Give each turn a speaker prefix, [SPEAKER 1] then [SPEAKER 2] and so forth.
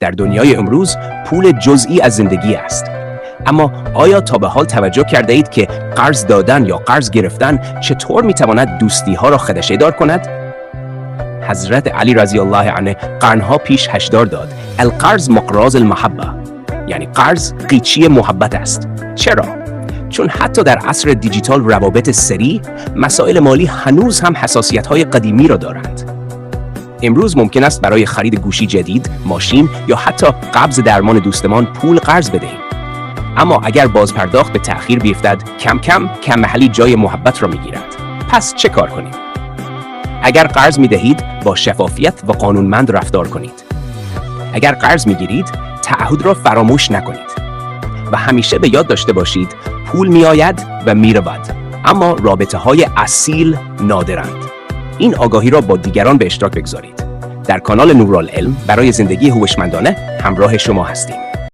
[SPEAKER 1] در دنیای امروز پول جزئی از زندگی است. اما آیا تا به حال توجه کرده اید که قرض دادن یا قرض گرفتن چطور میتواند دوستی ها را خدشه‌دار کند؟ حضرت علی رضی الله عنه قرنها پیش هشدار داد: القرض مقراض المحبه، یعنی قرض قیچی محبت است. چرا؟ چون حتی در عصر دیجیتال و روابط سریع، مسائل مالی هنوز هم حساسیت‌های قدیمی را دارند. امروز ممکن است برای خرید گوشی جدید، ماشین یا حتی قبض درمان دوستمان پول قرض بدهیم. اما اگر بازپرداخت به تأخیر بیفتد، کم کم محلی جای محبت را می‌گیرد. پس چه کار کنیم؟ اگر قرض می‌دهید، با شفافیت و قانونمند رفتار کنید. اگر قرض می‌گیرید، تعهد را فراموش نکنید. و همیشه به یاد داشته باشید پول می‌آید و می‌رود، اما رابطه‌های اصیل نادرند. این آگاهی را با دیگران به اشتراک بگذارید. در کانال نورالعلم برای زندگی هوشمندانه همراه شما هستیم.